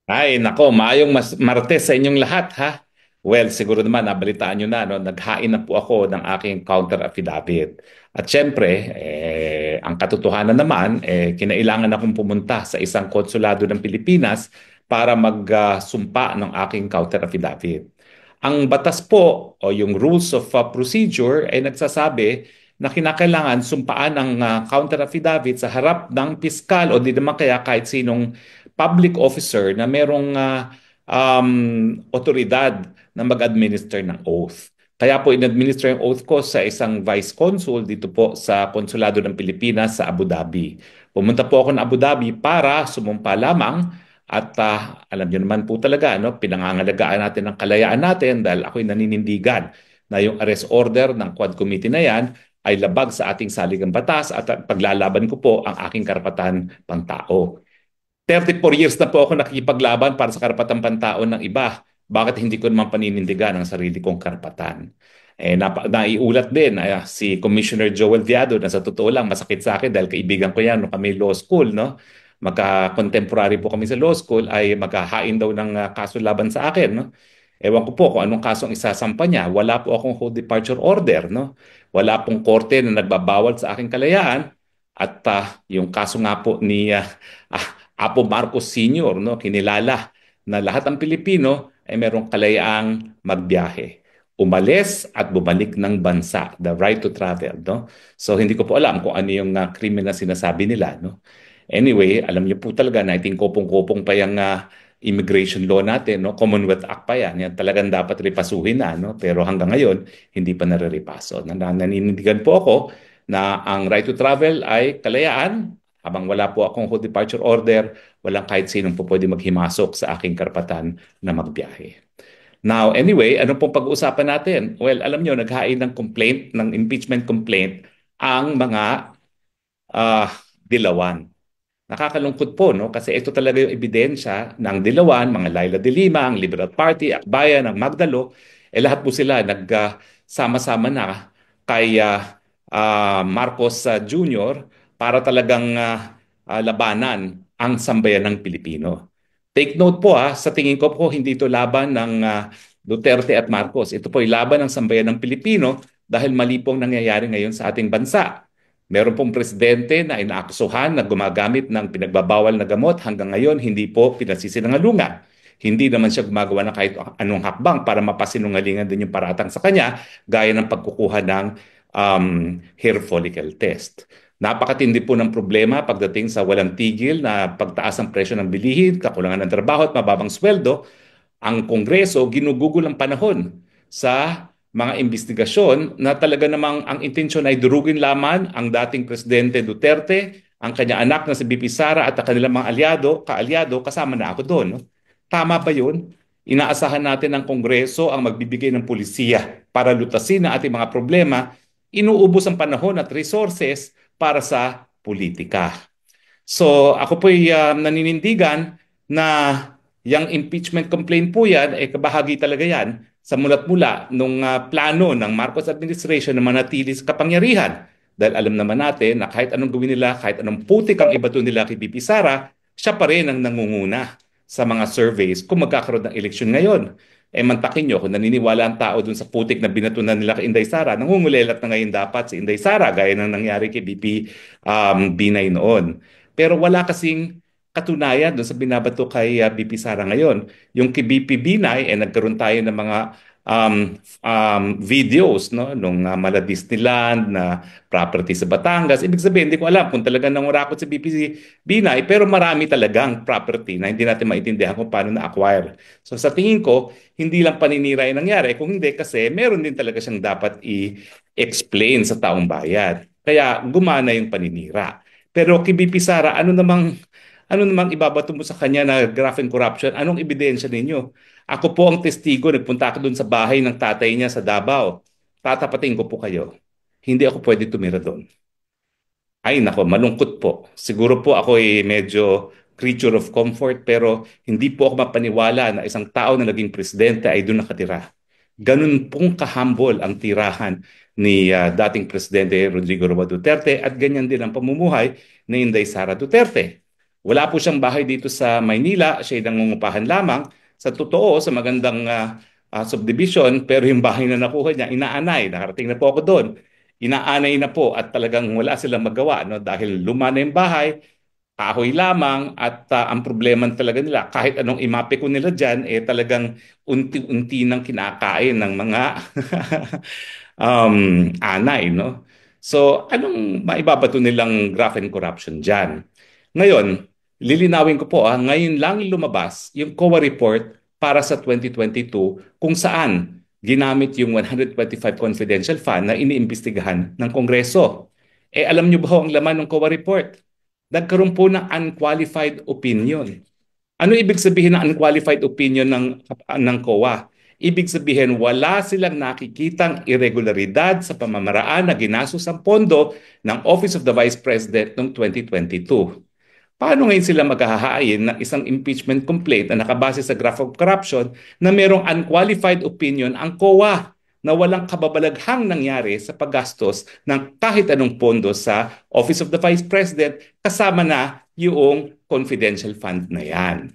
Ay, nako, maayong Martes sa inyong lahat, ha? Well, siguro naman, nabalitaan nyo na, no? Naghain na po ako ng aking counter affidavit. At syempre, ang katotohanan naman, kinailangan akong pumunta sa isang konsulado ng Pilipinas para magsumpa ng aking counter affidavit. Ang batas po, o yung Rules of Procedure, ay nagsasabi na kinakailangan sumpaan ang counter affidavit sa harap ng piskal o di naman kaya kahit sinong public officer na merong otoridad na mag-administer ng oath. Kaya po in-administer yung oath ko sa isang vice consul dito po sa Konsulado ng Pilipinas sa Abu Dhabi. Pumunta po ako ng Abu Dhabi para sumumpa lamang at alam niyo naman po talaga, no, pinangangalagaan natin ang kalayaan natin dahil ako'y naninindigan na yung arrest order ng Quad Committee na yan ay labag sa ating saligang batas at paglalaban ko po ang aking karapatan pangtao. 34 years na po ako nakikipaglaban para sa karapatang pantao ng iba. Bakit hindi ko naman paninindigan ang sarili kong karapatan? Naiulat din si Commissioner Joel Viado na sa totoo lang masakit sa akin dahil kaibigan ko yan no kami law school, no? Magka-contemporary po kami sa law school ay maghahain daw ng kaso laban sa akin, no? Ewan ko po kung anong kasong isasampa niya. Wala po akong hold departure order, no? Wala pong korte na nagbabawal sa aking kalayaan. At yung kaso nga po ni Apo Marcos Sr., no, kinilala na lahat ng Pilipino ay merong kalayaang magbiyahe, umalis at bumalik ng bansa, the right to travel, no? So hindi ko po alam kung ano yung krimen na sinasabi nila, no? Anyway, alam niyo po talaga na iting kopong-kopong pa yung immigration law natin, no? Commonwealth Act pa yan. Yan talagang dapat ripasuhin na, no? Pero hanggang ngayon, hindi pa nariripaso. Naninindigan po ako na ang right to travel ay kalayaan. Habang wala po akong hold departure order, walang kahit sinong po pwede maghimasok sa aking karapatan na magbiyahe. Now, anyway, ano pong pag-uusapan natin? Well, alam nyo, naghain ng complaint, ng impeachment complaint, ang mga ah, dilawan. Nakakalungkot po, no? Kasi ito talaga yung ebidensya ng Dilawan, mga Laila de Lima, ang Liberal Party, Akbayan, ang Magdalo, lahat po sila nagsama-sama na kay Marcos Jr. para talagang labanan ang sambayan ng Pilipino. Take note po sa tingin ko po hindi ito laban ng Duterte at Marcos. Ito po ay laban ng sambayan ng Pilipino dahil mali pong nangyayari ngayon sa ating bansa. Meron pong presidente na inaaksuhan na gumagamit ng pinagbabawal na gamot. Hanggang ngayon, hindi po pinasisinungalingan. Hindi naman siya gumagawa ng kahit anong hakbang para mapasinungalingan din yung paratang sa kanya, gaya ng pagkukuha ng hair follicle test. Napakatindi po ng problema pagdating sa walang tigil na pagtaas ng presyo ng bilihin, kakulangan ng trabaho at mababang sweldo. Ang Kongreso ginugugol ang panahon sa mga investigasyon na talaga namang ang intensyon ay durugin lamang ang dating Presidente Duterte, ang kanya anak na si BP Sara at ang kanilang mga kaalyado, kasama na ako doon. No? Tama ba yun? Inaasahan natin ng Kongreso ang magbibigay ng pulisiya para lutasin ang ating mga problema, inuubos ang panahon at resources para sa politika. So ako po'y naninindigan na yung impeachment complaint po yan, kabahagi talaga yan sa mulat mula nung plano ng Marcos administration na manatili sa kapangyarihan. Dahil alam naman natin na kahit anong gawin nila, kahit anong putik ang ibato nila kay BP Sara, siya pa rin ang nangunguna sa mga surveys kung magkakaroon ng eleksyon ngayon. Mantakin nyo, kung naniniwala ang tao dun sa putik na binatunan nila kay Inday Sara, nangungulelat na ngayon dapat si Inday Sara, gaya ng nangyari kay BP Binay noon. Pero wala kasing katunayan doon sa binabato kay BP Sara ngayon. Yung kay BP Binay, nagkaroon tayo ng mga videos no nung mala Disneyland na property sa Batangas. Ibig sabihin, hindi ko alam kung talagang nangurakot si BP Binay, pero marami talagang property na hindi natin maintindihan kung paano na-acquire. So sa tingin ko, hindi lang paninira yung nangyari. Kung hindi, kasi meron din talaga siyang dapat i-explain sa taong bayan. Kaya gumana yung paninira. Pero kay BP Sara, ano namang ibabato mo sa kanya na graft and corruption? Anong ebidensya ninyo? Ako po ang testigo, nagpunta ako doon sa bahay ng tatay niya sa Davao. Tatapatin ko po kayo. Hindi ako pwede tumira doon. Ay nako, malungkot po. Siguro po ako ay medyo creature of comfort pero hindi po ako mapaniwala na isang tao na naging presidente ay doon nakatira. Ganun pong kahambol ang tirahan ni dating Presidente Rodrigo Roa Duterte at ganyan din ang pamumuhay ni Inday Sara Duterte. Wala po siyang bahay dito sa Maynila, siya ay nangungupahan lamang. Sa totoo, sa magandang subdivision, pero yung bahay na nakuha niya, inaanay. Nakarating na po ako doon. Inaanay na po at talagang wala silang magawa, no? Dahil luma na yung bahay, kahoy lamang at ang problema talaga nila, kahit anong imape ko nila dyan, eh talagang unti-unti nang kinakain ng mga anay, no? So, anong maibabato nilang graft and corruption dyan? Ngayon, lilinawin ko po, ngayon lang lumabas yung COA report para sa 2022 kung saan ginamit yung 125 confidential fund na iniimbestigahan ng Kongreso. Eh, alam niyo ba ho ang laman ng COA report? Nagkaroon po ng unqualified opinion. Ano ibig sabihin ng unqualified opinion ng COA? Ibig sabihin wala silang nakikitang irregularidad sa pamamaraan na ginastos ang pondo ng Office of the Vice President noong 2022. Paano ngayon sila maghahain ng isang impeachment complaint na nakabase sa graph of corruption na merong unqualified opinion ang COA na walang kababalaghang nangyari sa paggastos ng kahit anong pondo sa Office of the Vice President kasama na yung confidential fund na yan.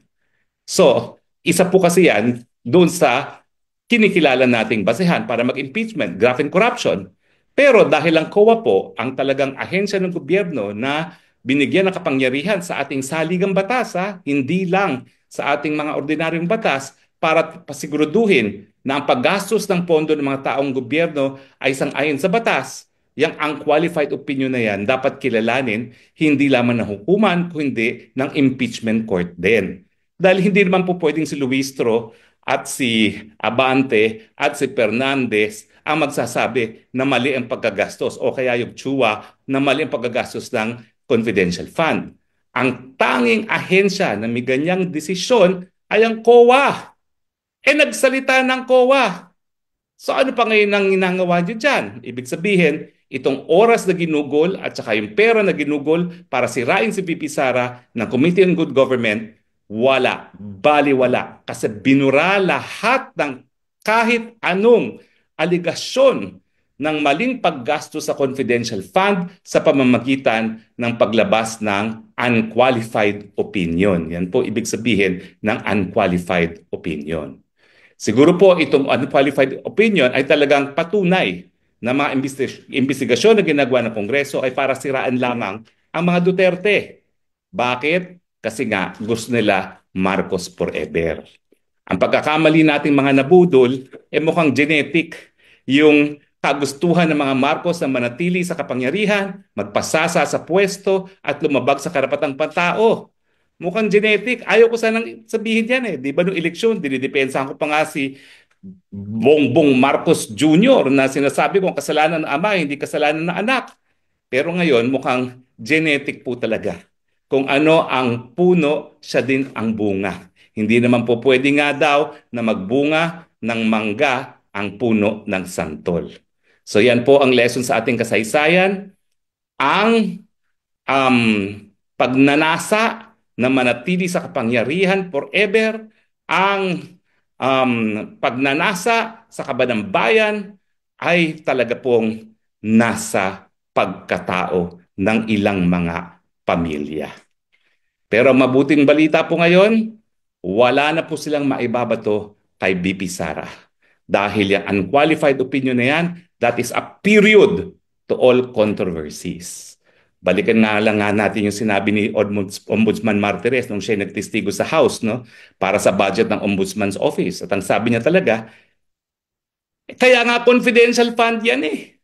So, isa po kasi yan doon sa kinikilala nating basehan para mag-impeachment, graft and corruption. Pero dahil ang COA po ang talagang ahensya ng gobyerno na binigyan ng kapangyarihan sa ating saligang batas, hindi lang sa ating mga ordinaryong batas para pasiguraduhin na ang paggastos ng pondo ng mga taong gobyerno ay sang-ayon sa batas. Yang unqualified opinion na yan dapat kilalanin hindi lamang ng hukuman kundi ng impeachment court din. Dahil hindi naman po pwedeng si Luistro at si Abante at si Fernandez ang magsasabi na mali ang pagkagastos o kaya yung Chua na mali ang pagkagastos ng confidential fund. Ang tanging ahensya na may ganyang desisyon ay ang COA. Eh nagsalita ng COA. So ano pa ngayon ang ginagawa nyo dyan? Ibig sabihin, itong oras na ginugol at saka yung pera na ginugol para sirain si VP Sara ng Committee on Good Government, wala, baliwala. Kasi binura lahat ng kahit anong aligasyon ng maling paggasto sa confidential fund sa pamamagitan ng paglabas ng unqualified opinion. Yan po ibig sabihin ng unqualified opinion. Siguro po itong unqualified opinion ay talagang patunay na mga investigasyon na ginagawa ng Kongreso ay para siraan lamang ang mga Duterte. Bakit? Kasi nga gusto nila Marcos forever. Ang pagkakamali nating mga nabudol ay mukhang genetic. Yung kagustuhan ng mga Marcos na manatili sa kapangyarihan, magpasasa sa pwesto at lumabag sa karapatang pantao. Mukhang genetic. Ayaw ko sanang sabihin yan eh. Di ba noong eleksyon, dinidepensahan ko pa nga si Bongbong Marcos Jr. na sinasabi kong kasalanan ng ama, hindi kasalanan ng anak. Pero ngayon, mukhang genetic po talaga. Kung ano ang puno, siya din ang bunga. Hindi naman po pwede nga daw na magbunga ng mangga ang puno ng santol. So yan po ang lesson sa ating kasaysayan. Ang um, pagnanasa na manatili sa kapangyarihan forever, ang pagnanasa sa kaban ng bayan ay talaga pong nasa pagkatao ng ilang mga pamilya. Pero ang mabuting balita po ngayon, wala na po silang maibabato kay BP Sara. Dahil yung unqualified opinion na yan, that is a period to all controversies. Balikan nga lang nga natin yung sinabi ni Ombudsman Martires nung siya nagtestigo sa House, no, para sa budget ng Ombudsman's Office. At ang sabi niya talaga, kaya nga confidential fund yan eh.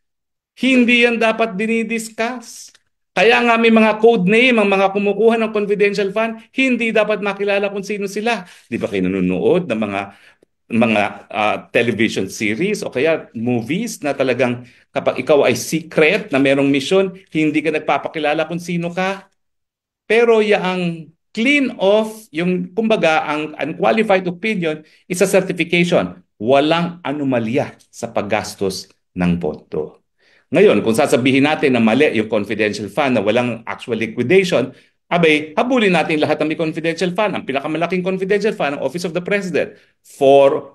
Hindi yan dapat dinidiscuss. Kaya nga may mga code name ang mga kumukuha ng confidential fund, hindi dapat makilala kung sino sila. Di ba kayo nanonood ng mga television series o kaya movies na talagang kapag ikaw ay secret na merong mission, hindi ka nagpapakilala kung sino ka. Pero yung clean off, yung kumbaga ang unqualified opinion is a certification. Walang anomalya sa paggastos ng pondo. Ngayon, kung sasabihin natin na mali yung confidential fund na walang actual liquidation, abay, habulin natin lahat ng may confidential fund. Ang pinakamalaking confidential fund ng Office of the President, 4.5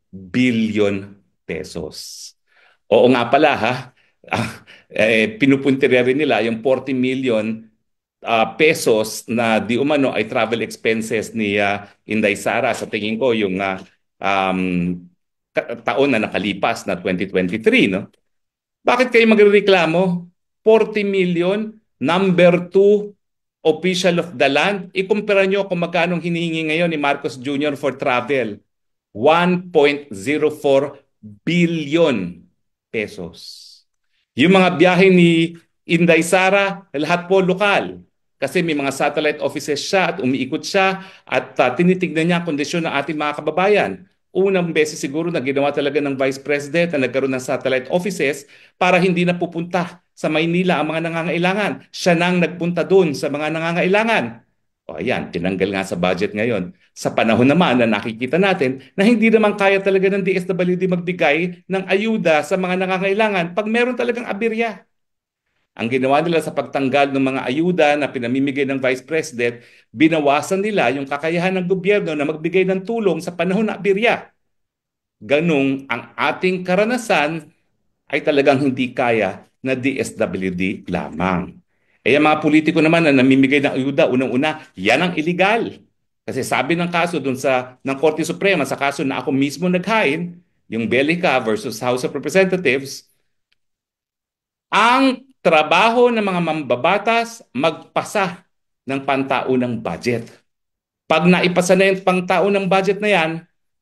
billion pesos. Oo nga pala ha, pinupuntirya rin nila yung 40 million pesos na di umano ay travel expenses ni Inday Sara. Sa tingin ko yung um, taon na nakalipas na 2023, no? Bakit kayo magrereklamo? 40 million, number 2 official of the land. Ikumpara nyo kung magkano hinihingi ngayon ni Marcos Jr. for travel. 1.04 billion pesos. Yung mga biyahe ni Inday Sara, lahat po lokal. Kasi may mga satellite offices siya at umiikot siya at tinitignan niya ang kondisyon ng ating mga kababayan. Unang beses siguro na ginawa talaga ng Vice President na nagkaroon ng satellite offices para hindi na pupunta sa Maynila ang mga nangangailangan. Siya nang nagpunta doon sa mga nangangailangan. O ayan, tinanggal nga sa budget ngayon. Sa panahon naman na nakikita natin na hindi naman kaya talaga ng DSWD magbigay ng ayuda sa mga nangangailangan pag meron talagang aberya. Ang ginawa nila sa pagtanggal ng mga ayuda na pinamimigay ng Vice President, binawasan nila yung kakayahan ng gobyerno na magbigay ng tulong sa panahon na aberya. Ganong ang ating karanasan ay talagang hindi kaya na DSWD lamang. Eh, ang mga politiko naman na namimigay ng ayuda, unang-una, yan ang illegal. Kasi sabi ng kaso dun ng Korte Suprema, sa kaso na ako mismo naghain, yung Belica versus House of Representatives, ang trabaho ng mga mambabatas magpasa ng pantaunang budget. Pag naipasa na yung pangtaunang budget na yan,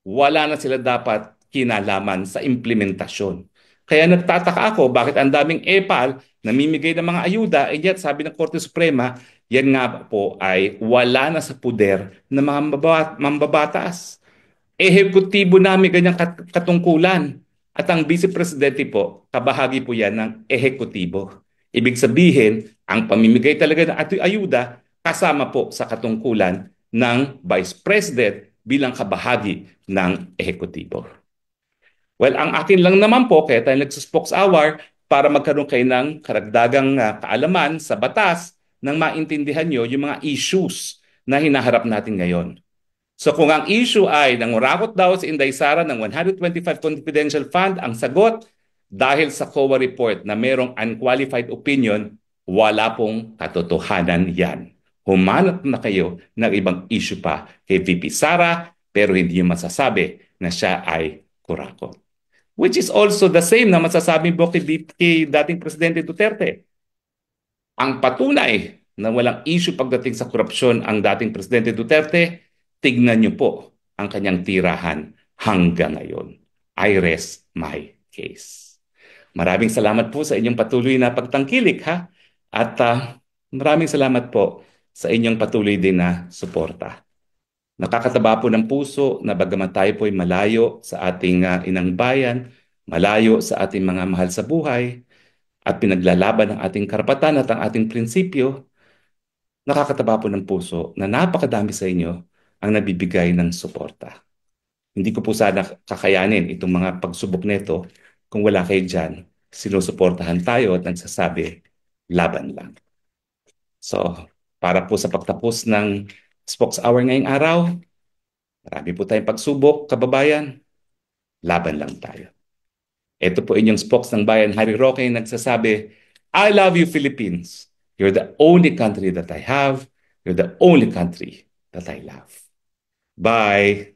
wala na sila dapat kinalaman sa implementasyon. Kaya nagtataka ako bakit ang daming EPAL namimigay ng mga ayuda, and yet sabi ng Korte Suprema, yan nga po ay wala na sa puder ng mga mambabatas. Ehekutibo namin ganyang katungkulan. At ang Vice Presidente po, kabahagi po yan ng ehekutibo. Ibig sabihin, ang pamimigay talaga ng ayuda kasama po sa katungkulan ng Vice President bilang kabahagi ng ehekutibo. Well, ang akin lang naman po, kaya tayo nagsuspokes hour, para magkaroon kayo ng karagdagang kaalaman sa batas nang maintindihan nyo yung mga issues na hinaharap natin ngayon. So kung ang issue ay nangurakot daw si Inday Sara ng 125 confidential fund, ang sagot, dahil sa COA report na merong unqualified opinion, wala pong katotohanan yan. Humanap na kayo ng ibang issue pa kay VP Sara, pero hindi nyo masasabi na siya ay kurakot. Which is also the same na masasabi mo kay dating Presidente Duterte. Ang patunay na walang issue pagdating sa korupsyon ang dating Presidente Duterte, tignan niyo po ang kanyang tirahan hanggang ngayon. I rest my case. Maraming salamat po sa inyong patuloy na pagtangkilik, ha? At maraming salamat po sa inyong patuloy din na suporta. Nakakataba po ng puso na bagaman tayo po ay malayo sa ating inang bayan, malayo sa ating mga mahal sa buhay, at pinaglalaban ang ating karapatan at ang ating prinsipyo, nakakataba po ng puso na napakadami sa inyo ang nabibigay ng suporta. Hindi ko po sana kakayanin itong mga pagsubok nito kung wala kayo dyan. Sinusuportahan tayo at nagsasabi, laban lang. So, para po sa pagtapos ng Spokes Hour ngayong araw, marami po tayong pagsubok, kababayan. Laban lang tayo. Ito po inyong spokes ng bayan, Harry Roque, nagsasabi, I love you, Philippines. You're the only country that I have. You're the only country that I love. Bye!